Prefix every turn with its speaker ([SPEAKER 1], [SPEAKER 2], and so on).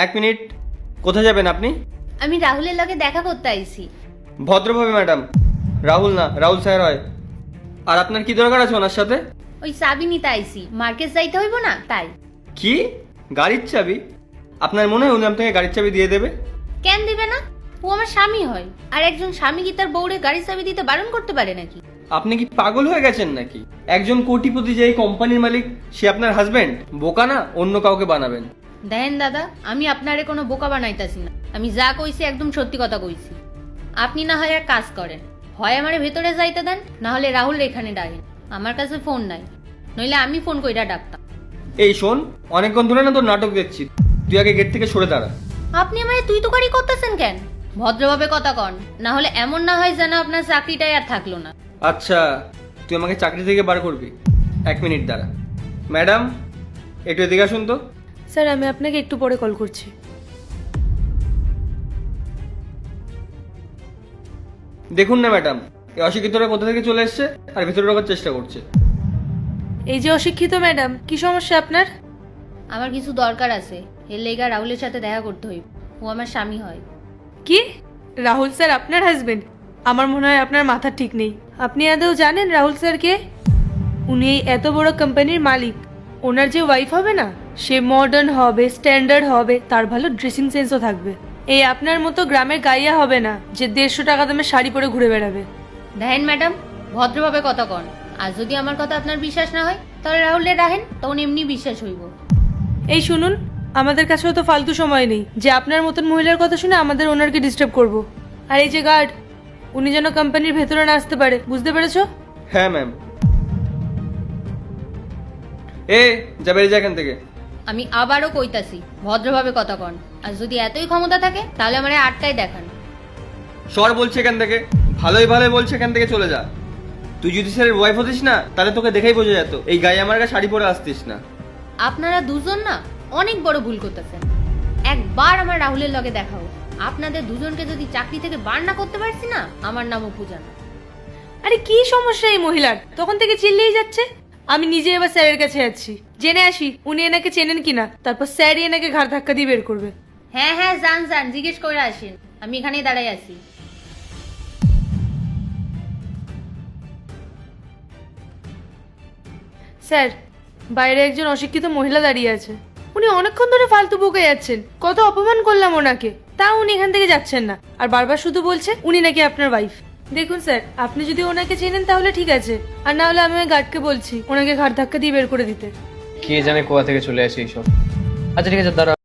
[SPEAKER 1] এক মিনিট, কোথায় যাবেন আপনি?
[SPEAKER 2] আমি রাহুলের লগে দেখা করতে আইছি।
[SPEAKER 1] ভদ্রভাবে ম্যাডাম। রাহুল না, রাহুল স্যার হয়। আর আপনার কি দরকার আছে ওনার সাথে?
[SPEAKER 2] ওই চাবি নিতে আইছি, মার্কেট যাইতে হইব না তাই।
[SPEAKER 1] কি? গাড়ির চাবি? আপনার মনে হয় উনি আপনাকে গাড়ির চাবি দিয়ে দেবে?
[SPEAKER 2] কেন দিবে না? ও আমার স্বামী হয়, আর একজন স্বামী কি তার বউরে গাড়ির চাবি দিতে বারণ করতে পারে নাকি?
[SPEAKER 1] আপনি কি পাগল হয়ে গেছেন নাকি? একজন কোটিপতি যে এই কোম্পানির মালিক সে আপনার হাজবেন্ড। বোকা না, অন্য কাউকে বানাবেন।
[SPEAKER 2] দেখেন দাদা, আমি আপনারে কোনো বোকা বানাইতাছি না। আমি যা কইছি একদম সত্যি কথা কইছি। আপনি না হয় এক কাজ করেন, হয় আমারে ভেতরে যাইতে দেন, না হলে রাহুল এখানে ডাকেন। আমার কাছে ফোন নাই, নইলে আমি ফোন কইরা ডাকতাম।
[SPEAKER 1] এই শোন, অনেকক্ষণ ধরে না তোর নাটক দেখছি, তুই আগে গেট থেকে সরে দাঁড়া।
[SPEAKER 2] আপনি আমারে তুই তুকারি করতেছেন কেন? ভদ্রভাবে কথা কন, না হলে এমন না হয় যেন আপনার চাকরিটাই আর থাকলো না।
[SPEAKER 1] আচ্ছা, তুই আমাকে চাকরি থেকে বার করবি? এক মিনিট দাঁড়া। ম্যাডাম, একটু এদিকে আসুন তো।
[SPEAKER 3] স্যার, আমি আপনাকে একটু পরে কল করছি।
[SPEAKER 1] দেখুন না ম্যাডাম, এই অশিক্ষিতরা কোথা থেকে চলে এসছে আর ভেতরে ঢোকার চেষ্টা করছে।
[SPEAKER 3] এই যে অশিক্ষিত ম্যাডাম, কি সমস্যা আপনার?
[SPEAKER 2] আমার কিছু দরকার আছে, এর লেগা রাহুলের সাথে দেখা করতে হইব। ও আমার স্বামী হয়।
[SPEAKER 3] কি? রাহুল স্যার আপনার হাজবেন্ড? আমার মনে হয় আপনার মাথা ঠিক নেই। আপনি আদৌ জানেন রাহুল স্যার কে? উনি এই এত বড় কোম্পানির মালিক। ওনার যে ওয়াইফ হবে না, সে মডার্ন হবে, স্ট্যান্ডার্ড হবে, তার ভালো ড্রেসিং সেন্সও থাকবে। এই আপনার মতো গ্রামের গাইয়া হবে না যে 150 টাকা দামের শাড়ি পরে ঘুরে বেড়াবে।
[SPEAKER 2] দেখেন ম্যাডাম, ভদ্রভাবে কথা কন। আর যদি আমার কথা আপনার বিশ্বাস না হয়, তাহলে রাহুলের রাখেন, তখন এমনি বিশ্বাস হইব।
[SPEAKER 3] এই শুনুন, আমাদের কাছেও তো ফালতু সময় নেই যে আপনার মতন মহিলার কথা শুনে আমাদের ওনারকে ডিস্টার্ব করব। আর এই যে গার্ড, উনি যেন কোম্পানির ভেতরে না আসতে পারে, বুঝতে পেরেছো?
[SPEAKER 1] হ্যাঁ ম্যাম। যা বেরিয়ে যা এখান থেকে।
[SPEAKER 2] আমি আবারও কইতাছি, ভদ্রভাবে কথা কন। আর যদি এতই ক্ষমতা থাকে, তাহলে আমারে আটকায় দেখান।
[SPEAKER 1] সর বলছে এখান থেকে। ভালোই ভালোই বলছে এখান থেকে চলে যা। তুই যদি স্যারের ওয়াইফ হতিস না, তাহলে তোকে দেখেই বোঝা যেত এই গায়ে আমার শাড়ি পরে আসতিস না।
[SPEAKER 2] আপনারা দুজন না অনেক বড় ভুল করতেছেন। একবার আমার রাহুলের লগে দেখাও। আপনাদের দুজনকে যদি চাকরি থেকে বার না করতে পারছি না, আমার নামও পূজা না।
[SPEAKER 3] আরে কি সমস্যা এই মহিলার? তখন থেকে চিল্লেই যাচ্ছে। আমি নিজে এবার স্যারের কাছে যাচ্ছি, জেনে আসি উনি এনাকে চেনেন কিনা, তারপর স্যারই এনাকে ঘাড় ধাক্কা দিয়ে বের করবে।
[SPEAKER 2] হ্যাঁ হ্যাঁ, যান যান, জিজ্ঞেস করে আসেন। আমি এখানেই দাঁড়াই আছি।
[SPEAKER 3] স্যার, বাইরে একজন অশিক্ষিত মহিলা দাঁড়িয়ে আছে। উনি অনেকক্ষণ ধরে ফালতু বকে যাচ্ছেন। কত অপমান করলাম ওনাকে, তাও উনি এখান থেকে যাচ্ছেন না, আর বারবার শুধু বলছে উনি নাকি আপনার ওয়াইফ। দেখুন স্যার, আপনি যদি ওনাকে চেনেন তাহলে ঠিক আছে, আর না হলে আমি ওই গার্ডকে বলছি ওনাকে ঘাড় ধাক্কা দিয়ে বের করে দিতে।
[SPEAKER 4] কে জানে কোথা থেকে চলে আসে এইসব। আচ্ছা ঠিক আছে, দাঁড়া।